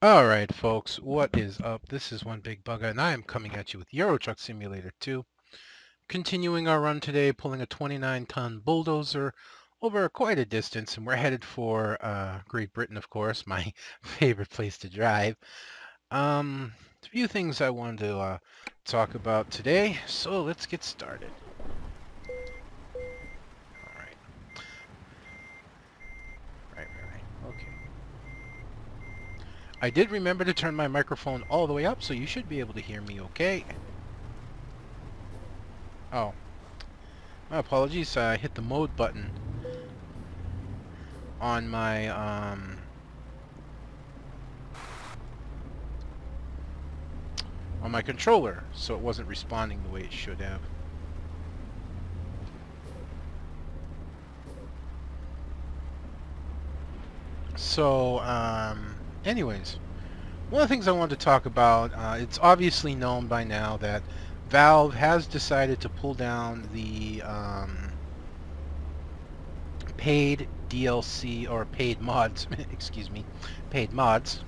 Alright folks, what is up? This is One Big Bugger and I am coming at you with Euro Truck Simulator 2. Continuing our run today, pulling a 29-ton bulldozer over quite a distance, and we're headed for Great Britain, of course, my favorite place to drive. A few things I wanted to talk about today, so let's get started. Alright. Right. Okay. I did remember to turn my microphone all the way up, so you should be able to hear me okay. Oh, my apologies. I hit the mode button on my controller, so it wasn't responding the way it should have. So, anyways, one of the things I wanted to talk about, it's obviously known by now that Valve has decided to pull down the paid DLC or paid mods, excuse me, paid mods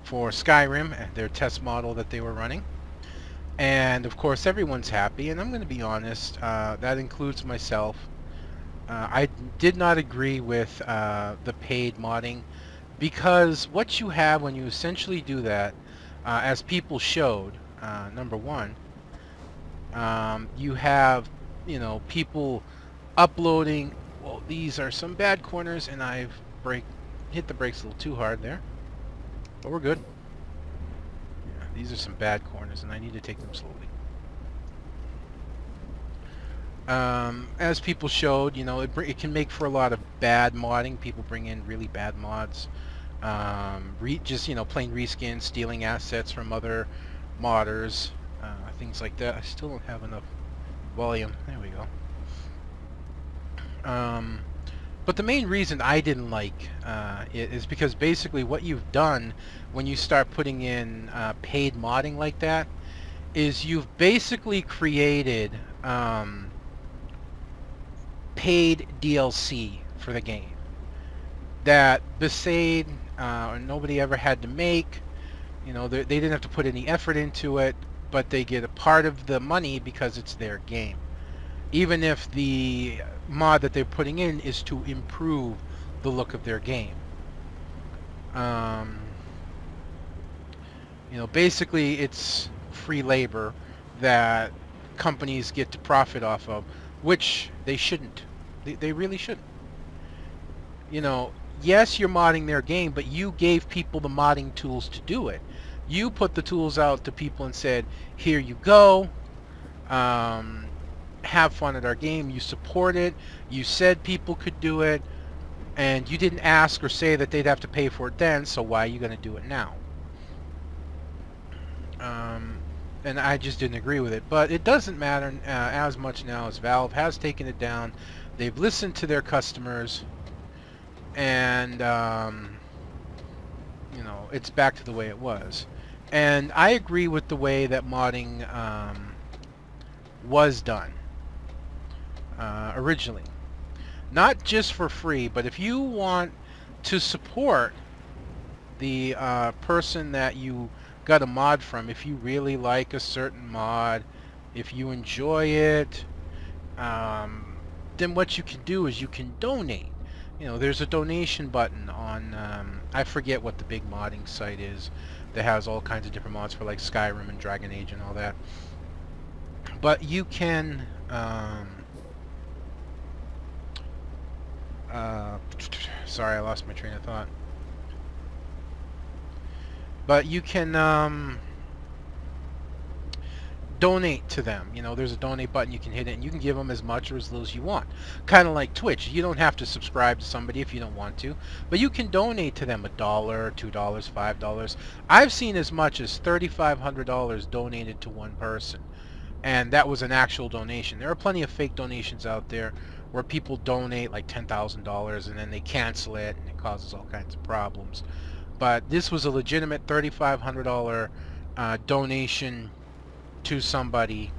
for Skyrim, their test model that they were running. And of course everyone's happy, and I'm going to be honest, that includes myself. I did not agree with the paid modding, because what you have when you essentially do that, as people showed, number one, you have, people uploading. Well, these are some bad corners, and I've hit the brakes a little too hard there, but we're good. Yeah, these are some bad corners, and I need to take them slowly. As people showed, it can make for a lot of bad modding. People bring in really bad mods. Just, plain reskins, stealing assets from other modders, things like that. I still don't have enough volume. There we go. But the main reason I didn't like it is because basically what you've done when you start putting in paid modding like that is you've basically created paid DLC for the game that Besaid nobody ever had to make. They didn't have to put any effort into it, but they get a part of the money because it's their game. Even if the mod that they're putting in is to improve the look of their game. Basically it's free labor that companies get to profit off of, which they shouldn't. They really shouldn't. Yes, you're modding their game, but you gave people the modding tools to do it. You put the tools out to people and said, here you go. Have fun at our game. You support it. You said people could do it, and you didn't ask or say that they'd have to pay for it then, so why are you going to do it now? And I just didn't agree with it. But it doesn't matter as much now, as Valve has taken it down. They've listened to their customers, and it's back to the way it was. And I agree with the way that modding was done originally. Not just for free, but if you want to support the person that you got a mod from, if you really like a certain mod, if you enjoy it, then what you can do is you can donate. There's a donation button on, I forget what the big modding site is that has all kinds of different mods for like Skyrim and Dragon Age and all that. But you can, sorry, I lost my train of thought. But you can donate to them. There's a donate button, you can hit it, and you can give them as much or as little as you want. Kind of like Twitch. You don't have to subscribe to somebody if you don't want to, but you can donate to them $1, $2, $5. I've seen as much as $3,500 donated to one person, and that was an actual donation. There are plenty of fake donations out there where people donate like $10,000 and then they cancel it, and it causes all kinds of problems. But this was a legitimate $3,500 donation to somebody,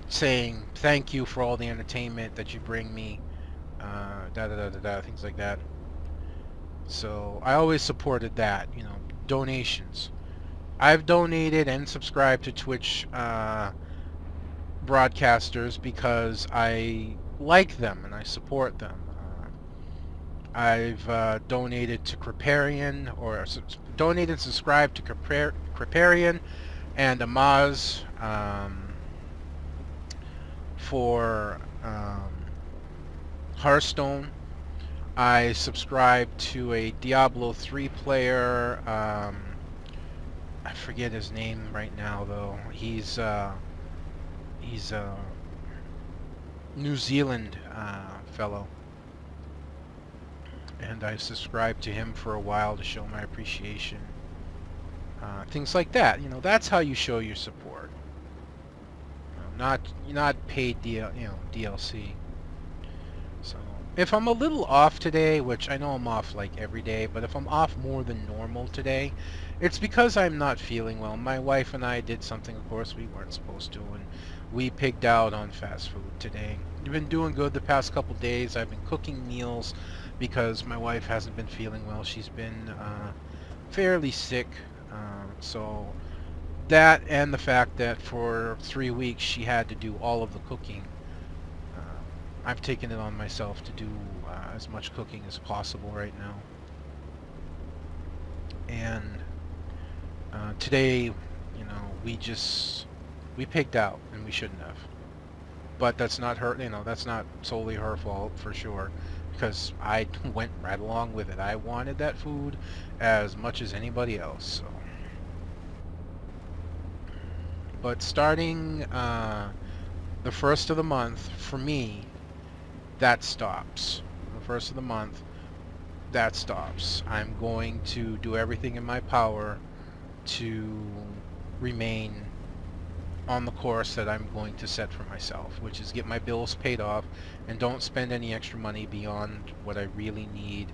saying thank you for all the entertainment that you bring me, things like that. So I always supported that, you know, donations. I've donated and subscribed to Twitch broadcasters because I like them and I support them. I've donated to Kriparian, or donated and subscribed to Kriparian and Amaz for Hearthstone. I subscribe to a Diablo 3 player. I forget his name right now, though. He's a New Zealand fellow, and I subscribed to him for a while to show my appreciation. Things like that. You know, that's how you show your support. You know, not paid DLC. So if I'm a little off today, which I know I'm off like every day, but if I'm off more than normal today, it's because I'm not feeling well. My wife and I did something, of course, we weren't supposed to, and we pigged out on fast food today. We've been doing good the past couple days. I've been cooking meals because my wife hasn't been feeling well. She's been fairly sick. So that, and the fact that for 3 weeks she had to do all of the cooking, I've taken it on myself to do as much cooking as possible right now. And today, you know, we pigged out, and we shouldn't have. But that's not her, you know, that's not solely her fault, for sure, because I went right along with it. I wanted that food as much as anybody else. So. But starting the first of the month, for me, that stops. The first of the month, that stops. I'm going to do everything in my power to remain on the course that I'm going to set for myself, which is get my bills paid off and don't spend any extra money beyond what I really need,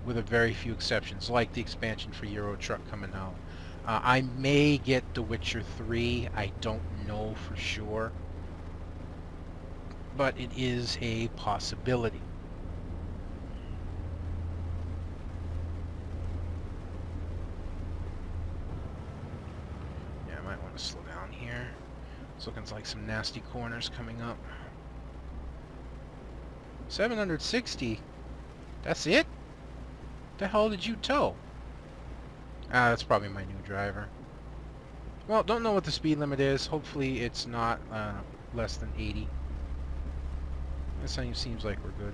with a very few exceptions, like the expansion for Euro Truck coming out. I may get The Witcher 3, I don't know for sure, but it is a possibility. Yeah, I might want to slow down here. It's looking like some nasty corners coming up. 760? That's it? The hell did you tow? That's probably my new driver. Well, don't know what the speed limit is. Hopefully it's not less than 80. That seems like we're good.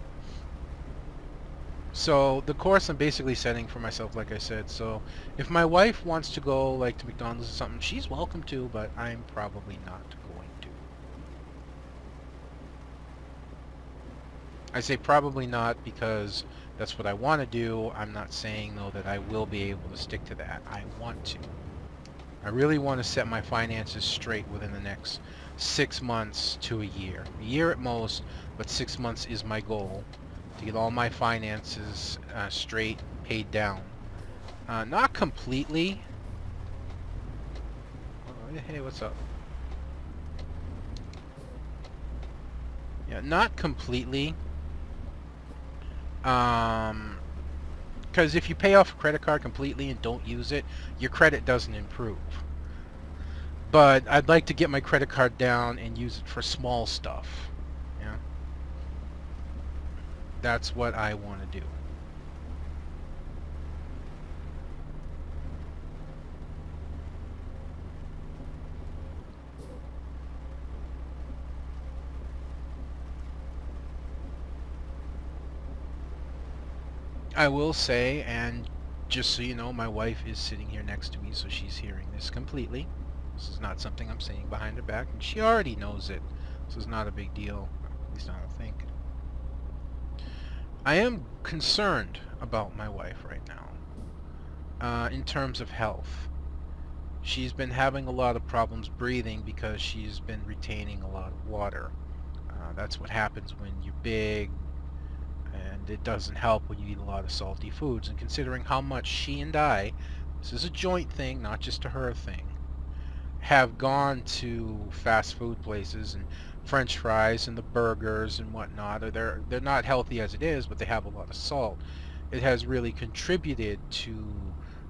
So the course I'm basically setting for myself, like I said. So if my wife wants to go like to McDonald's or something, she's welcome to, but I'm probably not going to. I say probably not because that's what I want to do. I'm not saying, though, that I will be able to stick to that. I want to. I really want to set my finances straight within the next 6 months to a year. A year at most, but 6 months is my goal, to get all my finances straight, paid down. Not completely. Oh, hey, what's up? Yeah, not completely. Because if you pay off a credit card completely and don't use it, your credit doesn't improve. But I'd like to get my credit card down and use it for small stuff. Yeah, that's what I want to do. I will say, and just so you know, my wife is sitting here next to me, so she's hearing this completely. This is not something I'm saying behind her back, and she already knows it. This is not a big deal, at least I don't think. I am concerned about my wife right now, in terms of health. She's been having a lot of problems breathing because she's been retaining a lot of water. That's what happens when you're big, and it doesn't help when you eat a lot of salty foods. And considering how much she and I, this is a joint thing, not just a her thing, have gone to fast food places and French fries and the burgers and whatnot, they're not healthy as it is, but they have a lot of salt. It has really contributed to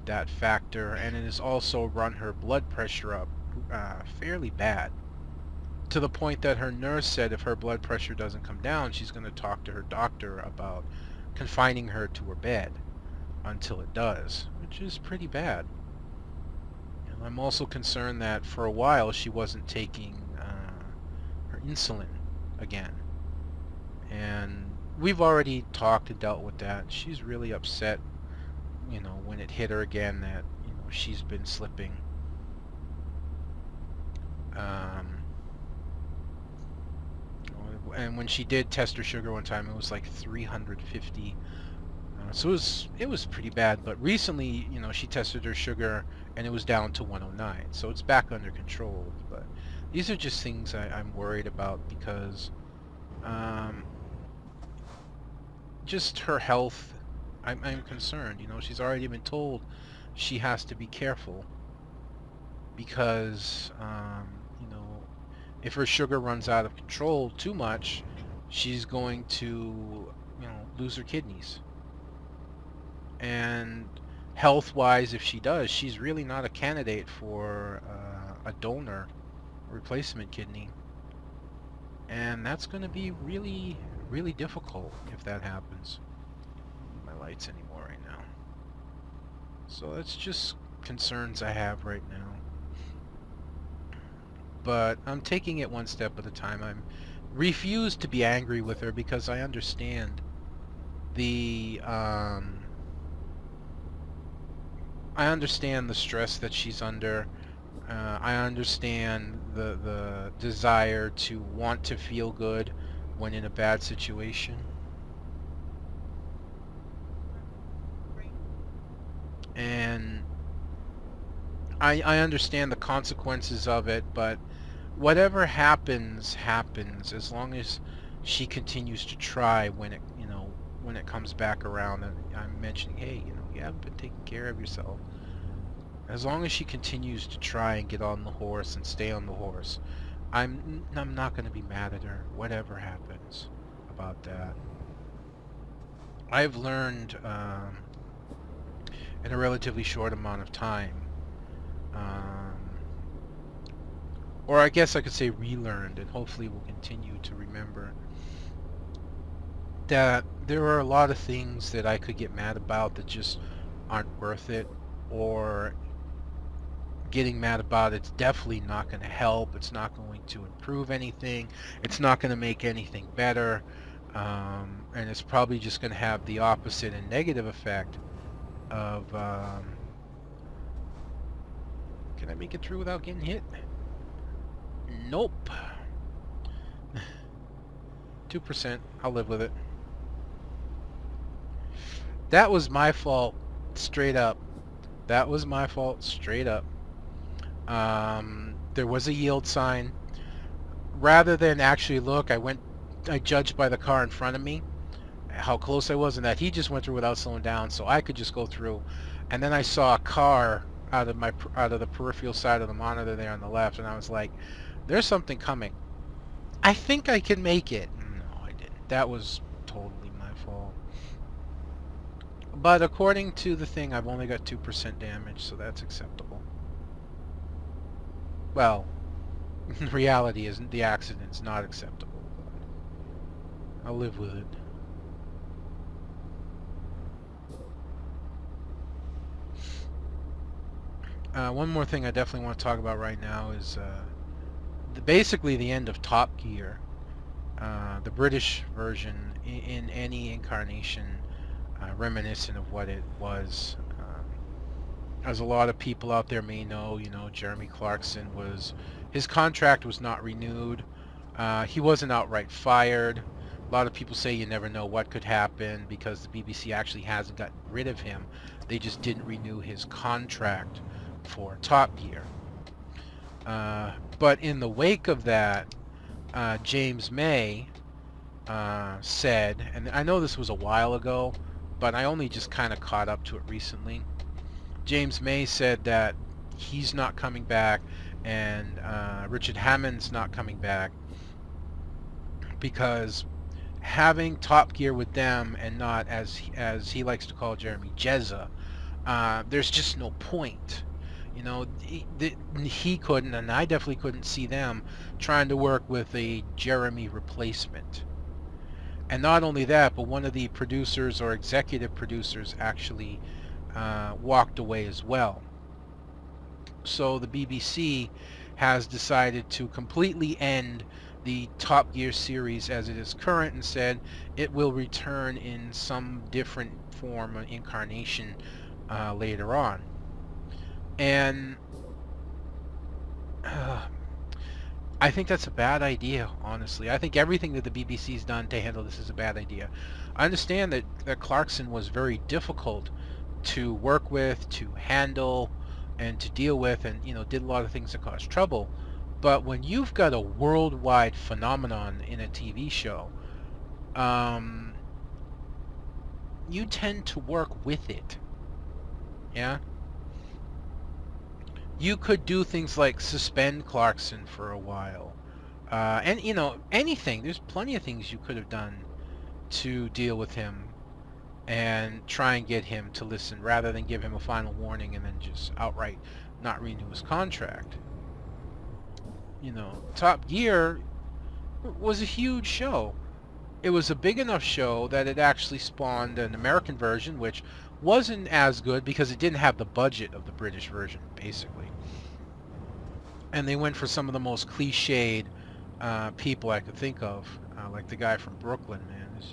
that factor, and it has also run her blood pressure up fairly bad, to the point that her nurse said if her blood pressure doesn't come down, she's going to talk to her doctor about confining her to her bed until it does, which is pretty bad. And I'm also concerned that for a while she wasn't taking her insulin again. And we've already talked and dealt with that. She's really upset, when it hit her again that, she's been slipping. And when she did test her sugar one time, it was like 350. So it was pretty bad. But recently, she tested her sugar and it was down to 109. So it's back under control. But these are just things I'm worried about because just her health, I'm concerned. She's already been told she has to be careful because if her sugar runs out of control too much, she's going to lose her kidneys. And health-wise, if she does, she's really not a candidate for a donor replacement kidney. And that's going to be really, really difficult if that happens. I don't need my lights anymore right now. So that's just concerns I have right now. But I'm taking it one step at a time. I'm refuse to be angry with her because I understand the stress that she's under. I understand the desire to want to feel good when in a bad situation. And I understand the consequences of it, but whatever happens, happens, as long as she continues to try when it comes back around. And I'm mentioning, hey, you haven't been taking care of yourself. As long as she continues to try and get on the horse and stay on the horse, I'm not going to be mad at her, whatever happens about that. I've learned in a relatively short amount of time, or I guess I could say relearned, and hopefully will continue to remember, that there are a lot of things that I could get mad about that just aren't worth it, or getting mad about it's definitely not going to help. It's not going to improve anything. It's not going to make anything better, and it's probably just going to have the opposite and negative effect of can I make it through without getting hit? Nope. 2%. I'll live with it. That was my fault, straight up. That was my fault, straight up. There was a yield sign. Rather than actually look, I judged by the car in front of me how close I was, and that he just went through without slowing down, so I could just go through. And then I saw a car out of the peripheral side of the monitor there on the left, and I was like, there's something coming. I think I can make it. No, I didn't. That was totally my fault. But according to the thing, I've only got 2% damage, so that's acceptable. Well, in reality, isn't the accident's not acceptable, but I'll live with it. One more thing I definitely want to talk about right now is basically the end of Top Gear. The British version in any incarnation reminiscent of what it was. As a lot of people out there may know, Jeremy Clarkson his contract was not renewed. He wasn't outright fired. A lot of people say you never know what could happen because the BBC actually hasn't gotten rid of him. They just didn't renew his contract for Top Gear. But in the wake of that, James May said, and I know this was a while ago, but I only just kind of caught up to it recently. James May said that he's not coming back, and Richard Hammond's not coming back, because having Top Gear with them and not, as he likes to call Jeremy, Jezza, there's just no point. You know, he couldn't, and I definitely couldn't see them trying to work with a Jeremy replacement. And not only that, but one of the producers or executive producers actually walked away as well. So the BBC has decided to completely end the Top Gear series as it is current, and said it will return in some different form or incarnation later on. And I think that's a bad idea, honestly. I think everything that the BBC's done to handle this is a bad idea. I understand that Clarkson was very difficult to work with, to handle, and to deal with, and, you know, did a lot of things that caused trouble. But when you've got a worldwide phenomenon in a TV show, you tend to work with it. Yeah? You could do things like suspend Clarkson for a while. And, you know, anything. There's plenty of things you could have done to deal with him and try and get him to listen, rather than give him a final warning and then just outright not renew his contract. You know, Top Gear was a huge show. It was a big enough show that it actually spawned an American version, which wasn't as good because it didn't have the budget of the British version, basically. And they went for some of the most cliched people I could think of, like the guy from Brooklyn, man. This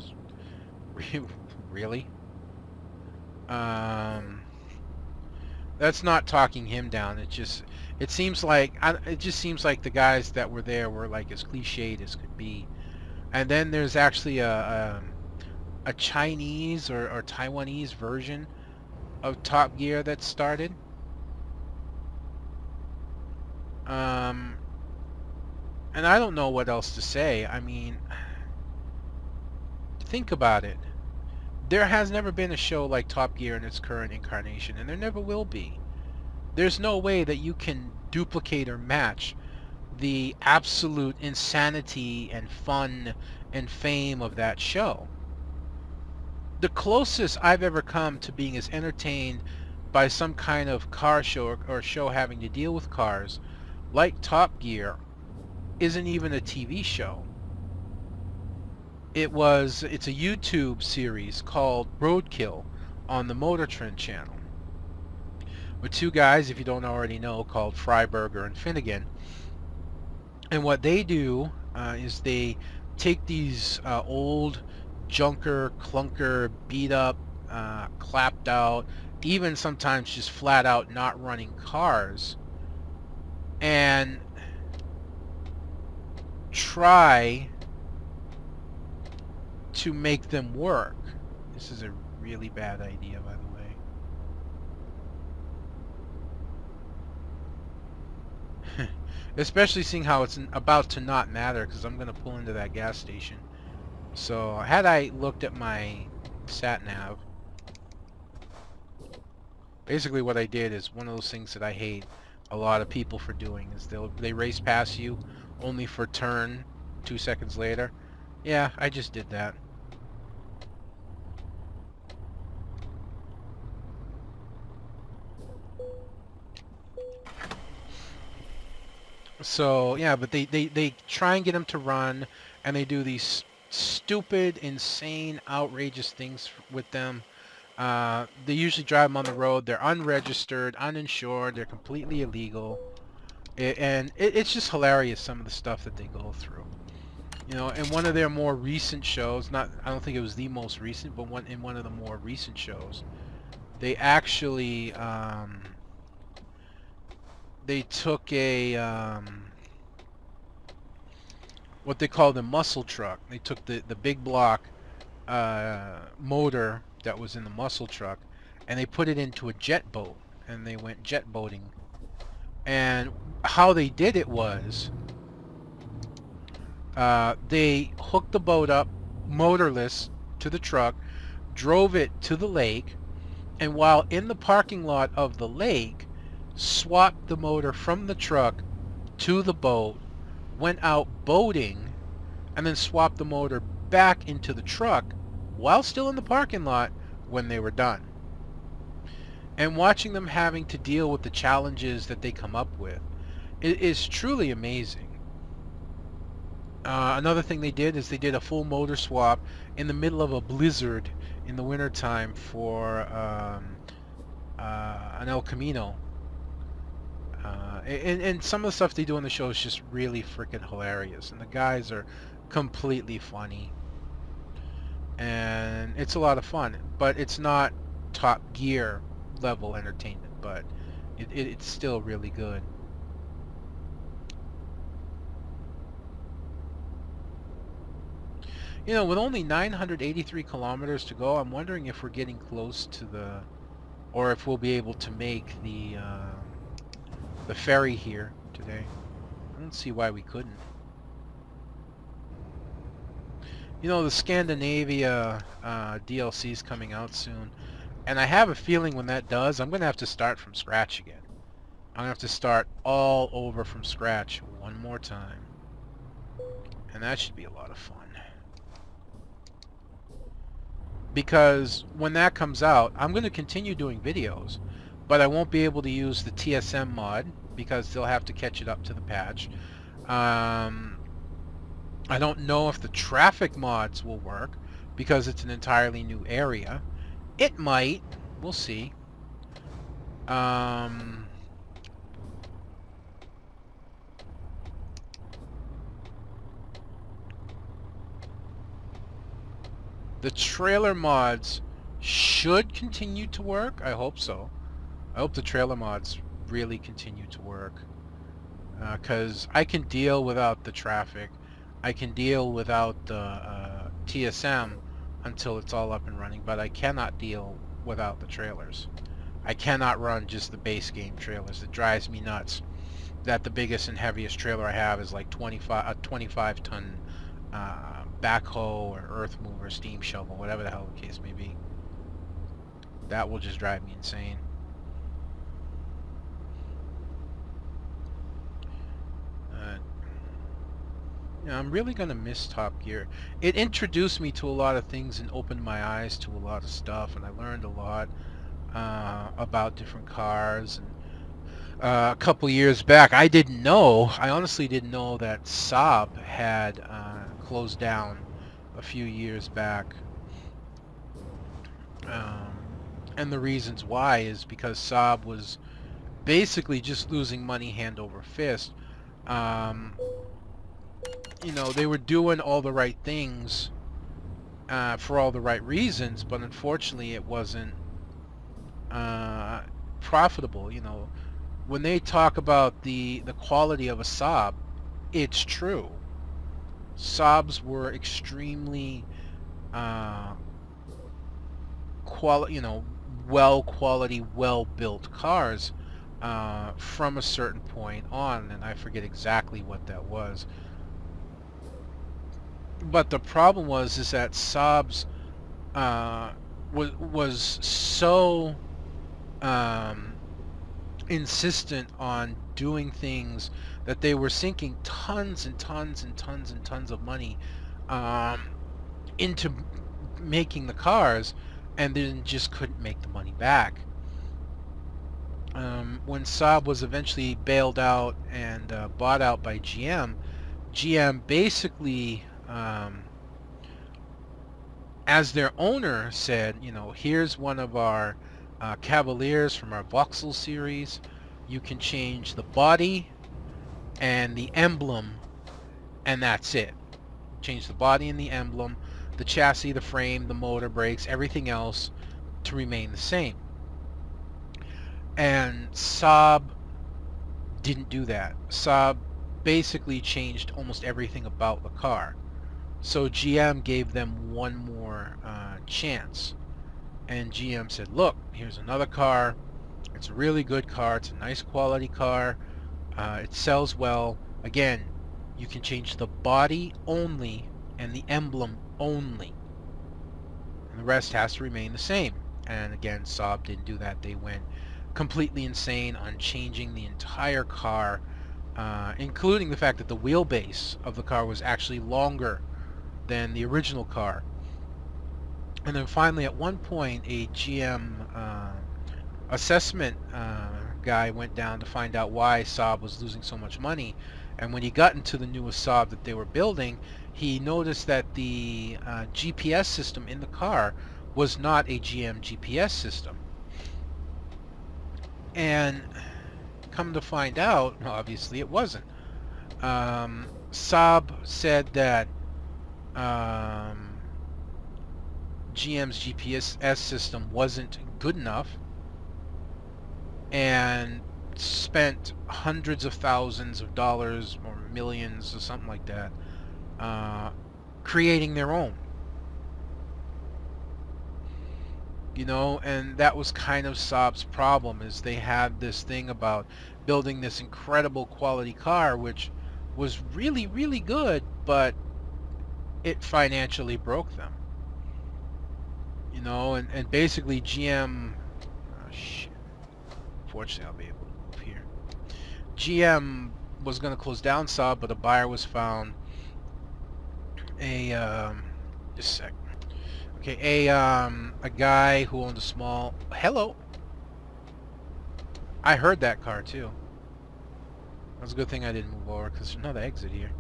is really. That's not talking him down. It just seems like the guys that were there were like as cliched as could be. And then there's actually a Chinese or Taiwanese version of Top Gear that started. And I don't know what else to say. I mean, think about it. There has never been a show like Top Gear in its current incarnation, and there never will be. There's no way that you can duplicate or match the absolute insanity and fun and fame of that show. The closest I've ever come to being as entertained by some kind of car show or show having to deal with cars like Top Gear isn't even a TV show. It's a YouTube series called Roadkill on the Motor Trend channel, with two guys, if you don't already know, called Freiberger and Finnegan. And what they do is they take these old junker, clunker, beat up, clapped out, even sometimes just flat out not running cars, and try to make them work. This is a really bad idea, by the way. Especially seeing how it's about to not matter, because I'm going to pull into that gas station. So had I looked at my sat nav, basically what I did is one of those things that I hate a lot of people for doing, is they race past you only for turn 2 seconds later. Yeah, I just did that. So yeah, but they try and get him to run, and they do these stupid, insane, outrageous things with them. They usually drive them on the road. They're unregistered, uninsured. They're completely illegal, and it's just hilarious, some of the stuff that they go through. You know, in one of their more recent shows, I don't think it was the most recent, but in one of the more recent shows, they actually they took a what they call the muscle truck. They took the big block motor that was in the muscle truck, and they put it into a jet boat, and they went jet boating. And how they did it was they hooked the boat up motorless to the truck, drove it to the lake, and while in the parking lot of the lake, swapped the motor from the truck to the boat, went out boating, and then swap the motor back into the truck while still in the parking lot when they were done. And watching them having to deal with the challenges that they come up with, it is truly amazing. Another thing they did is they did a full motor swap in the middle of a blizzard in the wintertime for an El Camino. And some of the stuff they do on the show is just really freaking hilarious. And the guys are completely funny. And it's a lot of fun. But it's not Top Gear level entertainment. But it's still really good. You know, with only 983 kilometers to go, I'm wondering if we're getting close to the... or if we'll be able to make the ferry here today. I don't see why we couldn't. You know, the Scandinavia DLC is coming out soon, and I have a feeling when that does, I'm going to have to start from scratch again. I'm going to have to start all over from scratch one more time. And that should be a lot of fun. Because when that comes out, I'm going to continue doing videos, but I won't be able to use the TSM mod because they'll have to catch it up to the patch. I don't know if the traffic mods will work because it's an entirely new area. It might. We'll see. The trailer mods should continue to work. I hope so. I hope the trailer mods really continue to work. Because I can deal without the traffic. I can deal without the TSM until it's all up and running. But I cannot deal without the trailers. I cannot run just the base game trailers. It drives me nuts that the biggest and heaviest trailer I have is like a 25 ton backhoe or earth mover, steam shovel, whatever the hell the case may be. That will just drive me insane. Yeah, I'm really gonna miss Top Gear. It introduced me to a lot of things and opened my eyes to a lot of stuff, and I learned a lot about different cars. And a couple years back, I honestly didn't know that Saab had closed down a few years back. And the reasons why is because Saab was basically just losing money hand over fist. You know, they were doing all the right things for all the right reasons, but unfortunately it wasn't profitable. You know, when they talk about the quality of a Saab, it's true. Saabs were extremely well-quality, well-built cars from a certain point on, and I forget exactly what that was. But the problem is that Saabs was so insistent on doing things that they were sinking tons and tons and tons and tons of money into making the cars, and then just couldn't make the money back. When Saab was eventually bailed out and bought out by GM, GM basically, as their owner, said, you know, here's one of our Cavaliers from our Vauxhall series. You can change the body and the emblem, and that's it. Change the body and the emblem, the chassis, the frame, the motor, brakes, everything else to remain the same. And Saab didn't do that. Saab basically changed almost everything about the car. So GM gave them one more chance. And GM said, look, here's another car. It's a really good car. It's a nice quality car. It sells well. Again, you can change the body only and the emblem only. And the rest has to remain the same. And again, Saab didn't do that. They went completely insane on changing the entire car including the fact that the wheelbase of the car was actually longer than the original car. And then finally, at one point, a GM assessment guy went down to find out why Saab was losing so much money. And when he got into the newest Saab that they were building, he noticed that the GPS system in the car was not a GM GPS system. And come to find out, obviously it wasn't. Saab said that GM's GPS system wasn't good enough, and spent hundreds of thousands of dollars or millions or something like that creating their own. You know, and that was kind of Saab's problem, is they had this thing about building this incredible quality car which was really, really good, but it financially broke them. You know, and basically GM... Oh, shit. Fortunately, I'll be able to move here. GM was going to close down Saab, but a buyer was found. Just a sec. Okay, a guy who owned a small... Hello! I heard that car, too. That's a good thing I didn't move over, because there's another exit here.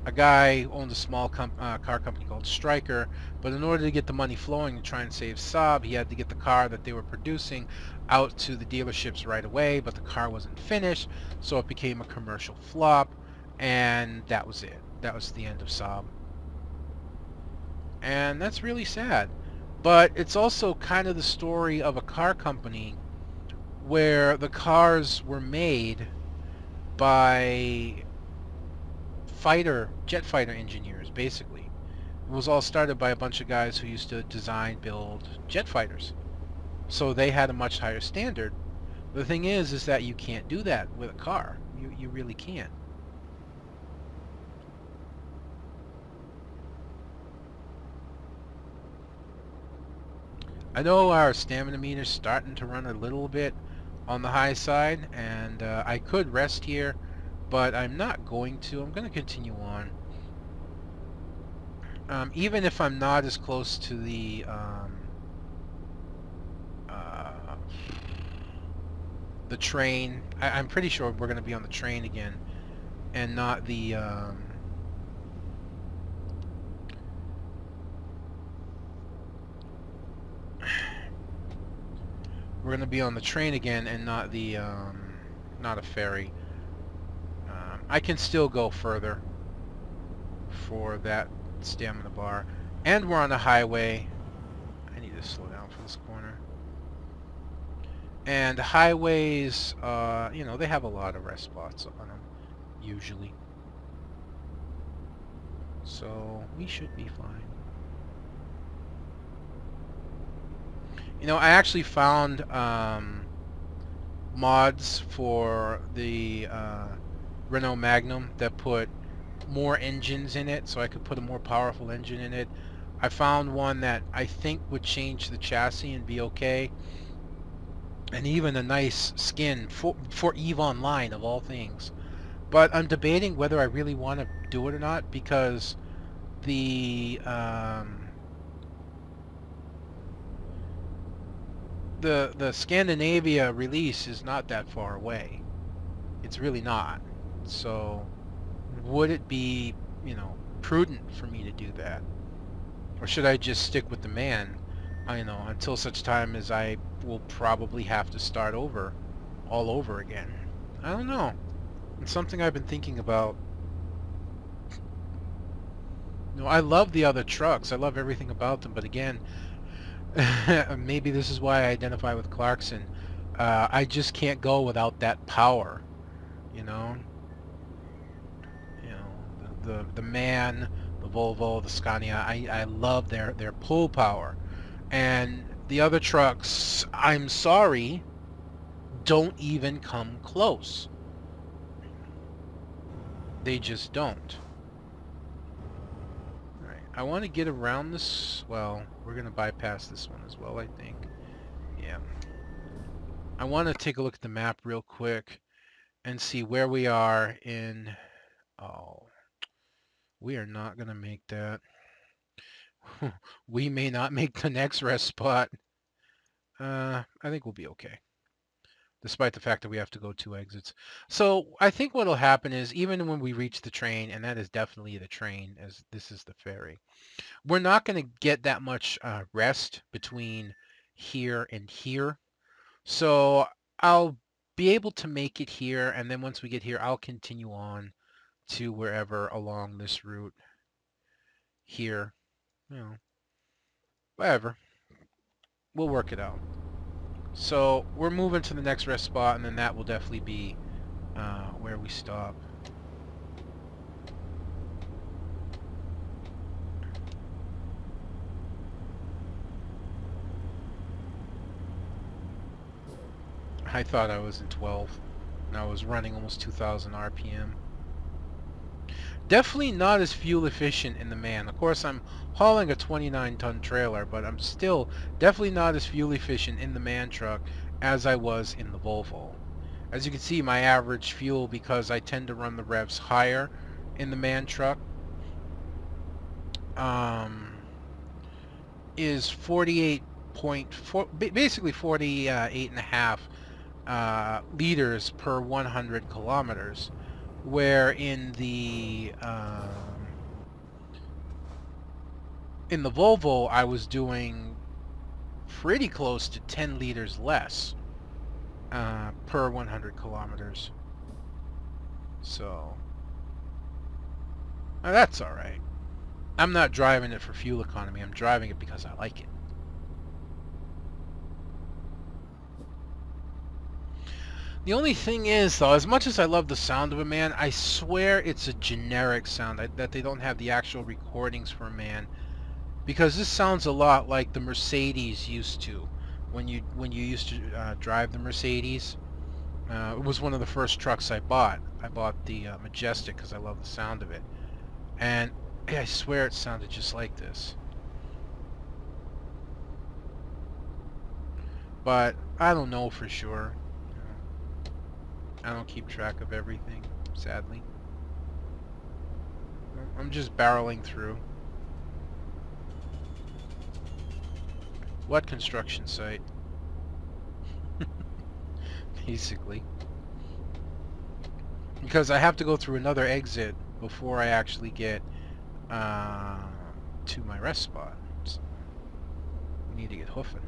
A guy owned a small car company called Stryker, but in order to get the money flowing to try and save Saab, he had to get the car that they were producing out to the dealerships right away, but the car wasn't finished, so it became a commercial flop, and that was it. That was the end of Saab. And that's really sad. But it's also kind of the story of a car company where the cars were made by jet fighter engineers, basically. It was all started by a bunch of guys who used to design, build jet fighters. So they had a much higher standard. The thing is that you can't do that with a car. You really can't. I know our stamina meter's starting to run a little bit on the high side, and I could rest here, but I'm not going to. I'm going to continue on. Even if I'm not as close to the train, I'm pretty sure we're going to be on the train again, and not the we're going to be on the train again and not the not a ferry. I can still go further for that stamina bar, and we're on the highway. I need to slow down for this corner. And highways, you know, they have a lot of rest spots on them usually, so we should be fine. You know, I actually found mods for the Renault Magnum that put more engines in it, so I could put a more powerful engine in it. I found one that I think would change the chassis and be okay, and even a nice skin for EVE Online, of all things. But I'm debating whether I really want to do it or not, because the Scandinavia release is not that far away. It's really not. So would it be, you know, prudent for me to do that? Or should I just stick with the man, you know, until such time as I will probably have to start over, all over again? I don't know. It's something I've been thinking about. You know, I love the other trucks. I love everything about them, but again, maybe this is why I identify with Clarkson. I just can't go without that power, you know? The MAN, the Volvo, the Scania, I love their pull power. And the other trucks, I'm sorry, don't even come close. They just don't. Alright, I want to get around this. Well, we're going to bypass this one as well, I think. Yeah. I want to take a look at the map real quick and see where we are in... Oh, we are not going to make that. We may not make the next rest spot. I think we'll be okay, despite the fact that we have to go 2 exits. So I think what will happen is, even when we reach the train, and that is definitely the train, as this is the ferry, we're not going to get that much rest between here and here. So I'll be able to make it here, and then once we get here, I'll continue on to wherever along this route here. You know, whatever. We'll work it out. So we're moving to the next rest spot, and then that will definitely be where we stop. I thought I was in 12, and I was running almost 2,000 RPM. Definitely not as fuel efficient in the Man. Of course, I'm hauling a 29-ton trailer, but I'm still definitely not as fuel efficient in the Man truck as I was in the Volvo. As you can see, my average fuel, because I tend to run the revs higher in the Man truck, is 48.4, basically 48.5 liters per 100 kilometers. Where in the Volvo, I was doing pretty close to 10 liters less per 100 kilometers. So that's all right. I'm not driving it for fuel economy. I'm driving it because I like it. The only thing is, though, as much as I love the sound of a Man, I swear it's a generic sound, that they don't have the actual recordings for a Man. Because this sounds a lot like the Mercedes used to. When you used to drive the Mercedes. It was one of the first trucks I bought. I bought the Majestic because I love the sound of it. And I swear it sounded just like this. But I don't know for sure. I don't keep track of everything, sadly. I'm just barreling through. What construction site? Basically. Because I have to go through another exit before I actually get to my rest spot. So I need to get hoofing.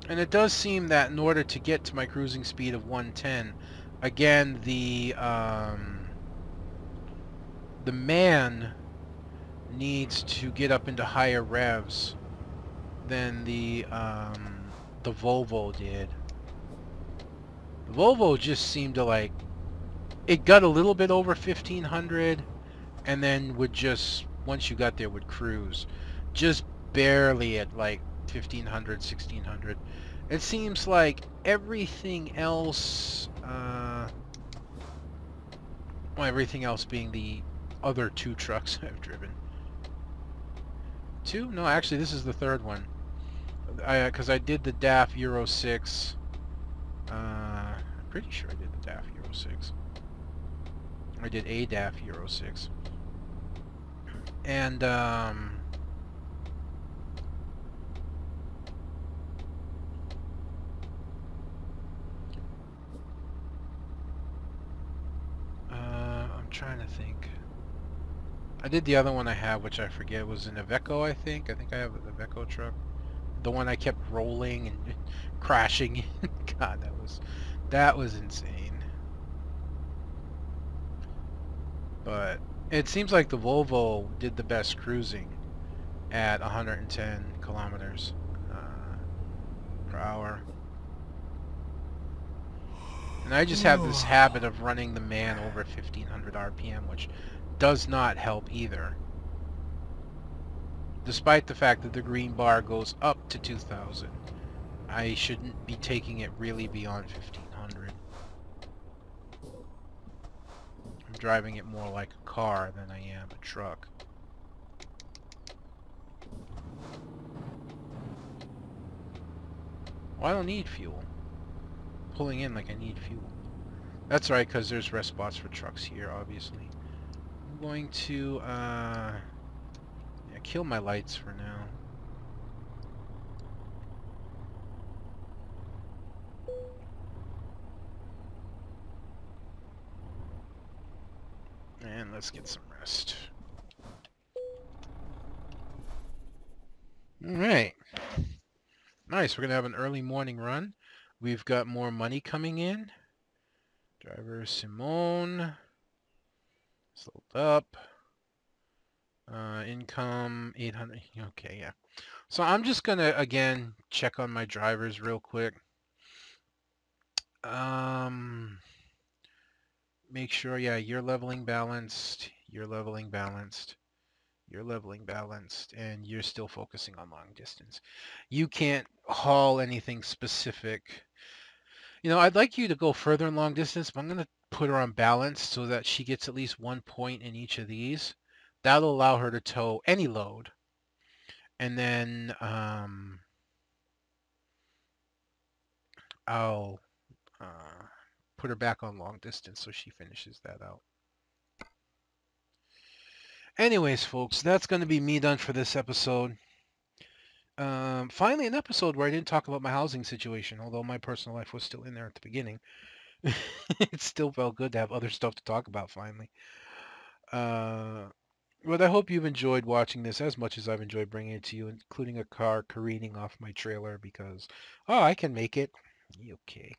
And it does seem that in order to get to my cruising speed of 110, again, the Man needs to get up into higher revs than the Volvo did. The Volvo just seemed to, like, it got a little bit over 1500, and then would just, once you got there, would cruise. Just barely at, like, 1500, 1600. It seems like everything else, well, everything else being the other 2 trucks I've driven. 2? No, actually, this is the 3rd one. Because I did the DAF Euro 6. I'm pretty sure I did the DAF Euro 6. I did a DAF Euro 6. And, trying to think. I did the other one I have, which I forget, was an Iveco, I think. I think I have the Iveco truck. The one I kept rolling and crashing. God, that was insane. But it seems like the Volvo did the best cruising at 110 kilometers per hour. And I just have this habit of running the Man over 1500 RPM, which does not help either. Despite the fact that the green bar goes up to 2000. I shouldn't be taking it really beyond 1500. I'm driving it more like a car than I am a truck. Well, I don't need fuel. Pulling in like I need fuel. That's right, because there's rest spots for trucks here, obviously. I'm going to, yeah, kill my lights for now. And let's get some rest. Alright. Nice, we're going to have an early morning run. We've got more money coming in. Driver Simone. Sold up. Income 800. Okay, yeah. So I'm just going to, again, check on my drivers real quick. Make sure, yeah, you're leveling balanced. You're leveling balanced. You're leveling balanced, and you're still focusing on long distance. You can't haul anything specific. You know, I'd like you to go further in long distance, but I'm going to put her on balance so that she gets at least 1 point in each of these. That'll allow her to tow any load. And then I'll put her back on long distance so she finishes that out. Anyways, folks, that's going to be me done for this episode. Finally, an episode where I didn't talk about my housing situation, although my personal life was still in there at the beginning. It still felt good to have other stuff to talk about finally. But I hope you've enjoyed watching this as much as I've enjoyed bringing it to you, including a car careening off my trailer because, oh, I can make it. Okay.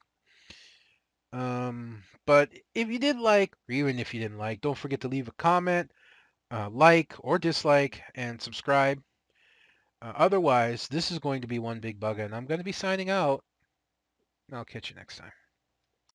But if you did like, or even if you didn't like, don't forget to leave a comment, like or dislike, and subscribe. Otherwise, this is going to be one big bug, and I'm going to be signing out. I'll catch you next time.